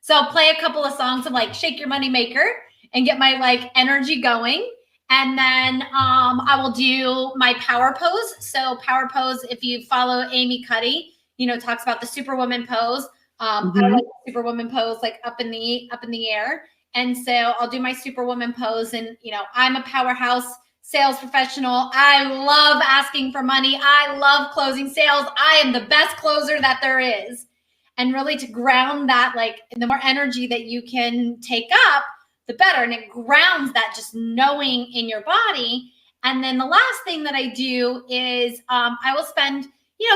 So I'll play a couple of songs of like Shake Your Money Maker and get my like energy going. And then I will do my power pose. So power pose, if you follow Amy Cuddy, talks about the Superwoman pose. I like the Superwoman pose, like up in the air. And so I'll do my Superwoman pose. And I'm a powerhouse sales professional. I love asking for money. I love closing sales. I am the best closer that there is. And really to ground that, like the more energy that you can take up, the better. And it grounds that just knowing in your body. And then the last thing that I do is I will spend,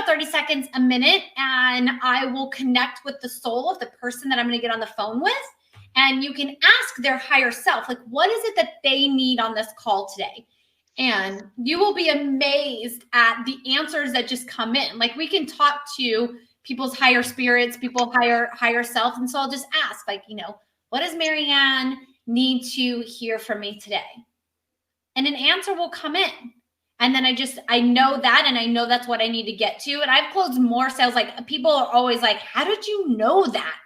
30 seconds, a minute, and I will connect with the soul of the person that I'm going to get on the phone with. And you can ask their higher self, like, what is it that they need on this call today? And you will be amazed at the answers that just come in. Like we can talk to people's higher spirits, people's higher self. And so I'll just ask, like, what does Marianne need to hear from me today? And an answer will come in. And then I know that, and I know that's what I need to get to. And I've closed more sales. Like people are always like, how did you know that?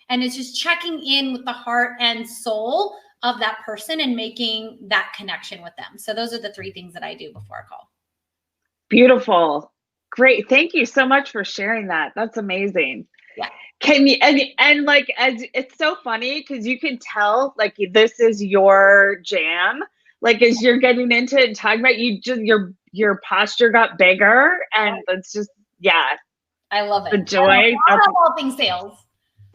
And it's just checking in with the heart and soul of that person and making that connection with them. So those are the 3 things that I do before a call. Beautiful. Great. Thank you so much for sharing that. That's amazing. Yeah. Can you, and like, as it's so funny because you can tell like this is your jam. Like as you're getting into it and talking about, your posture got bigger, and it's just, yeah. I love it. The joy. I love all things sales.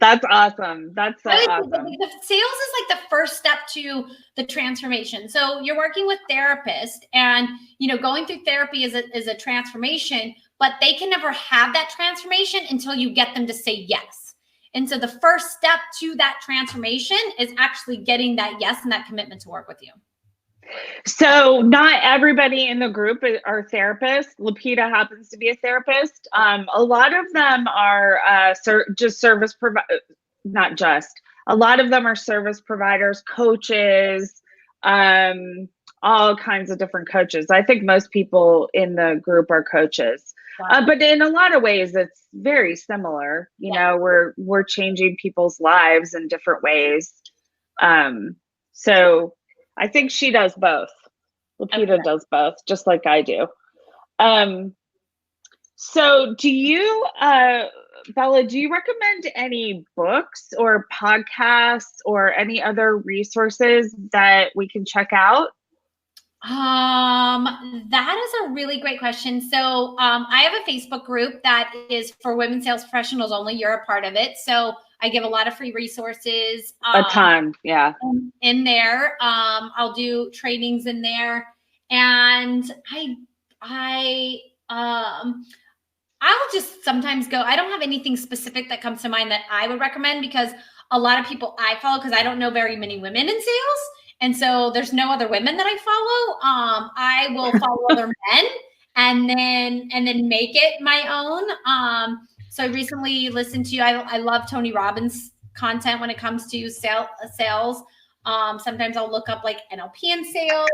That's awesome. That's so awesome. The sales is like the first step to the transformation. So you're working with therapists, and going through therapy is a transformation, but they can never have that transformation until you get them to say yes. And so the first step to that transformation is actually getting that yes and that commitment to work with you. So not everybody in the group are therapists. Lapita happens to be a therapist. A lot of them are just service providers, not just. A lot of them are service providers, coaches, all kinds of different coaches. I think most people in the group are coaches. Wow. But in a lot of ways, it's very similar. We're changing people's lives in different ways. So I think she does both. Lapita does both, just like I do. So do you, Bella, do you recommend any books or podcasts or any other resources that we can check out? That is a really great question. So I have a Facebook group that is for women sales professionals only. You're a part of it. So I give a lot of free resources. A ton, yeah. In there. I'll do trainings in there. And I'll just sometimes go, I don't have anything specific that comes to mind that I would recommend, because a lot of people I follow, because I don't know very many women in sales. And so there's no other women that I follow. I will follow other men and then make it my own. So I recently listened to, I love Tony Robbins' content when it comes to sales. Sometimes I'll look up like NLP in sales.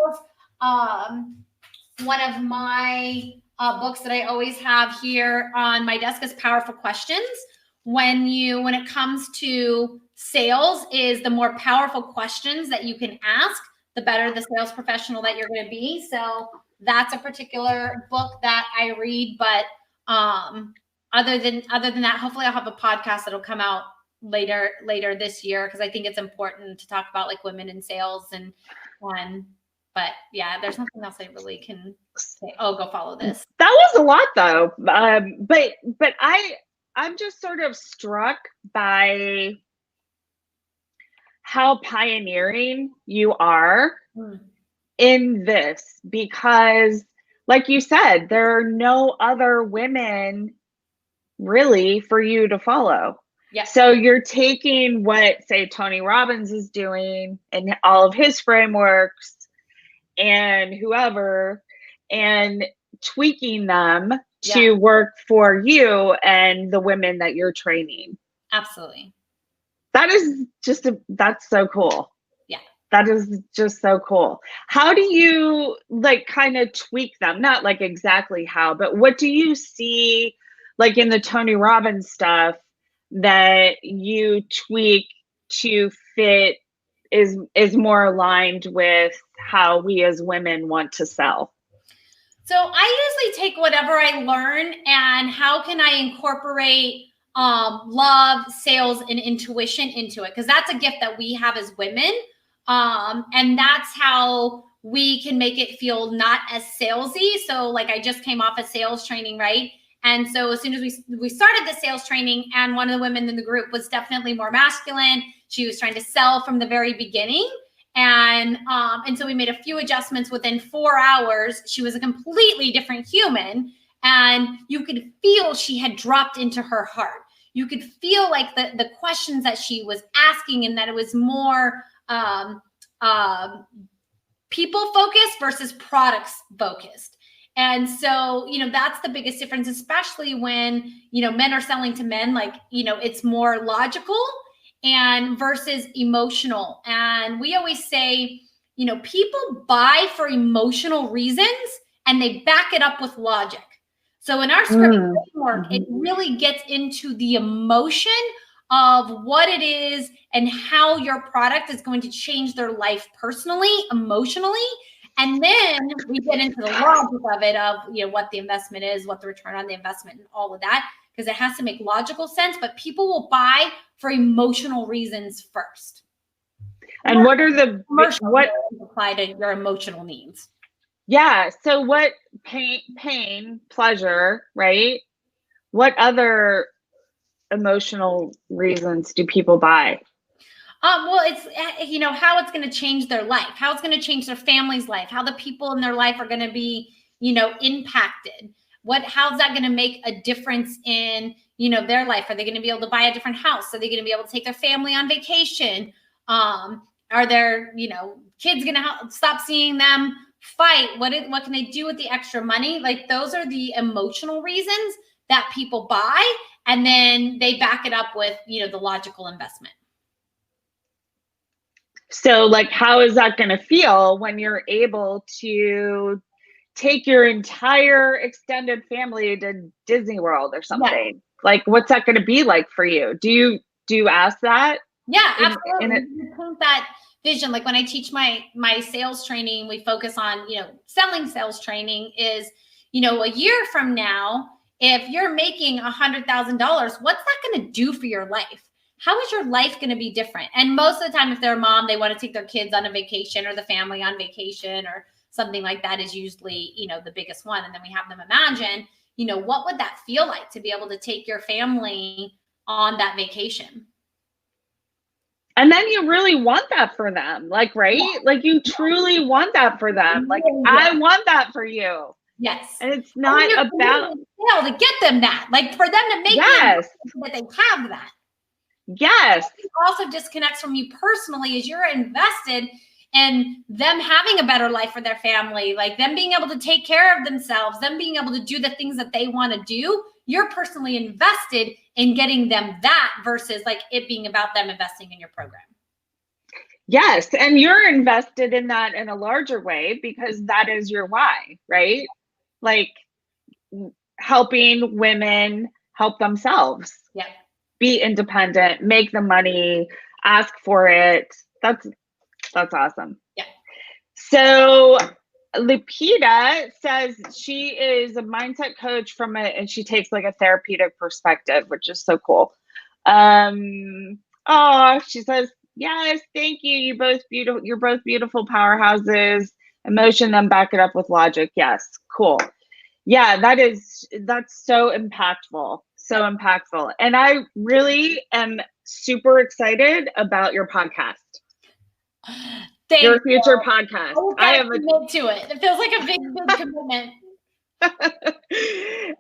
One of my books that I always have here on my desk is Powerful Questions. When it comes to sales, is the more powerful questions that you can ask, the better the sales professional that you're going to be. So that's a particular book that I read. But other than that, hopefully I'll have a podcast that'll come out later this year, because I think it's important to talk about like women in sales and but yeah, there's nothing else I really can say. Oh, go follow this. That was a lot though. But I'm just sort of struck by how pioneering you are in this, because like you said, there are no other women really for you to follow. Yeah. So you're taking what, say, Tony Robbins is doing and all of his frameworks and whoever, and tweaking them to work for you and the women that you're training. Absolutely. That is that's so cool. Yeah. That is just so cool. How do you like kind of tweak them? Not like exactly how, but what do you see like in the Tony Robbins stuff that you tweak to fit is more aligned with how we as women want to sell? So I usually take whatever I learn and how can I incorporate love, sales, and intuition into it, because that's a gift that we have as women, and that's how we can make it feel not as salesy. So like I just came off a sales training, right? And so as soon as we started the sales training, and one of the women in the group was definitely more masculine. She was trying to sell from the very beginning. And so we made a few adjustments. Within 4 hours, she was a completely different human. And you could feel she had dropped into her heart. You could feel like the questions that she was asking, and that it was more people focused versus products focused. And so, that's the biggest difference, especially when, men are selling to men, like, it's more logical and versus emotional. And we always say, people buy for emotional reasons and they back it up with logic. So in our script framework, it really gets into the emotion of what it is and how your product is going to change their life personally, emotionally. And then we get into the logic of it, of, what the investment is, what the return on the investment, and all of that, because it has to make logical sense. But people will buy for emotional reasons first. And what are the what apply to your emotional needs? Yeah. So what pain, pleasure, right? What other emotional reasons do people buy? Well, it's, how it's going to change their life, how it's going to change their family's life, how the people in their life are going to be, impacted. How's that going to make a difference in, their life? Are they going to be able to buy a different house? Are they going to be able to take their family on vacation? Are their, kids going to stop seeing them fight? What can they do with the extra money? Like, those are the emotional reasons that people buy. And then they back it up with, the logical investment. So like, how is that going to feel when you're able to take your entire extended family to Disney World or something? Yeah. Like, what's that going to be like for you? Do you ask that? Yeah, absolutely. You paint that vision. Like when I teach my sales training, we focus on, selling sales training is, a year from now, if you're making $100,000, what's that going to do for your life? How is your life going to be different? And most of the time, if they're a mom, they want to take their kids on a vacation, or the family on vacation, or something like that is usually, the biggest one. And then we have them imagine, what would that feel like to be able to take your family on that vacation? And then you really want that for them, like, right? Yeah. Like you truly want that for them. Like, yeah. I want that for you. Yes. And it's not about to get them that, like for them to make yes. that they have that. Yes. It also disconnects from you personally, as you're invested in them having a better life for their family, like them being able to take care of themselves, them being able to do the things that they want to do. You're personally invested in getting them that versus like it being about them investing in your program. Yes. And you're invested in that in a larger way because that is your why, right? Like helping women help themselves. Yeah. Be independent, make the money, ask for it. That's awesome. Yeah. So Lupita says she is a mindset coach and she takes like a therapeutic perspective, which is so cool. She says, yes, thank you. You're both beautiful powerhouses. Emotion, then back it up with logic. Yes, cool. Yeah, that's so impactful. So impactful. And I really am super excited about your podcast. Your future podcast. I have commit to it. It feels like a big commitment.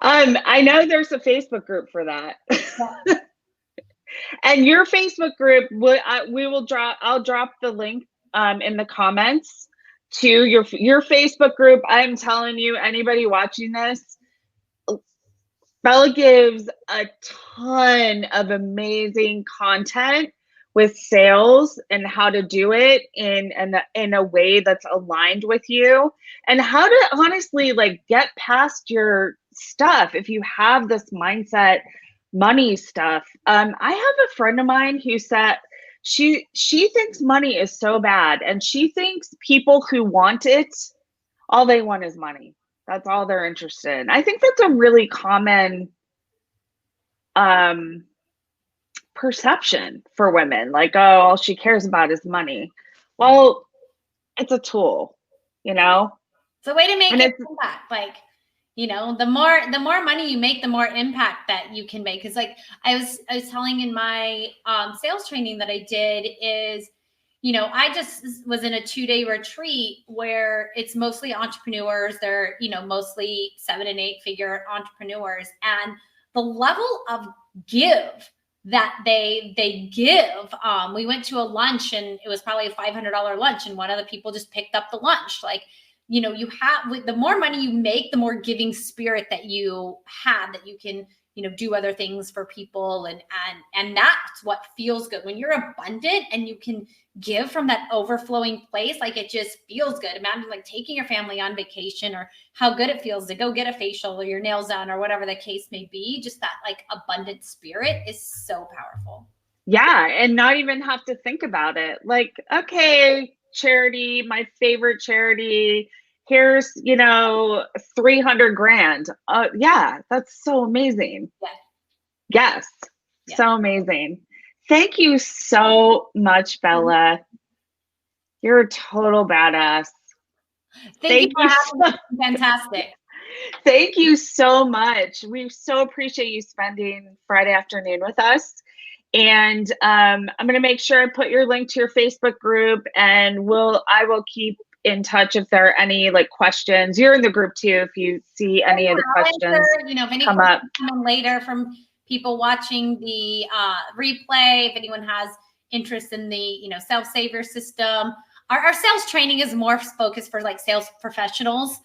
I know there's a Facebook group for that. Yeah. And your Facebook group, I'll drop the link in the comments to your Facebook group. I'm telling you, anybody watching this, Bella gives a ton of amazing content with sales and how to do it in a way that's aligned with you, and how to honestly like get past your stuff if you have this mindset money stuff. I have a friend of mine who said she thinks money is so bad, and she thinks people who want it, all they want is money. That's all they're interested in. I think that's a really common perception for women. Like, oh, all she cares about is money. Well, it's a tool, you know? It's a way to make And it impact. Like, you know, the more money you make, the more impact that you can make. Cause like I was telling in my sales training that I did is, you know, I just was in a 2-day retreat where it's mostly entrepreneurs. They're, you know, mostly 7 and 8 figure entrepreneurs, and the level of give that they give. We went to a lunch, and it was probably a $500 lunch, and one of the people just picked up the lunch. Like, you know, you have, the more money you make, the more giving spirit that you have, that you can, you know, do other things for people. And that's what feels good when you're abundant and you can give from that overflowing place. Like, it just feels good. Imagine like taking your family on vacation, or how good it feels to go get a facial or your nails done or whatever the case may be. Just that like abundant spirit is so powerful. yeah, and not even have to think about it. Like, okay, charity, my favorite charity, here's, you know, 300 grand. Yeah, that's so amazing. Yeah. Yes, Yeah. so amazing. Thank you so much, Bella. You're a total badass. Thank you for having me. Fantastic. Thank you so much. We so appreciate you spending Friday afternoon with us. And I'm going to make sure I put your link to your Facebook group, and I will keep in touch if there are any like questions. You're in the group too. If you see any of the questions, you know, if any come up later from people watching the replay, if anyone has interest in the, you know, self-saver system, our sales training is more focused for like sales professionals.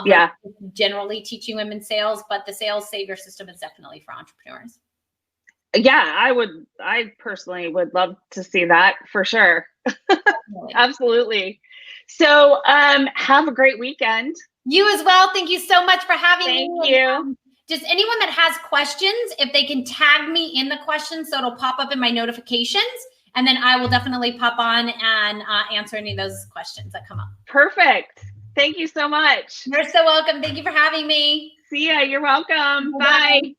Yeah, like generally teaching women sales, but the sales saver system is definitely for entrepreneurs. Yeah, I personally would love to see that for sure. Absolutely. So have a great weekend. You as well. Thank you so much for having me. Thank you. Just anyone that has questions, if they can tag me in the questions, so it'll pop up in my notifications, and then I will definitely pop on and answer any of those questions that come up. Perfect. Thank you so much. You're so welcome. Thank you for having me. See ya. You're welcome. Bye.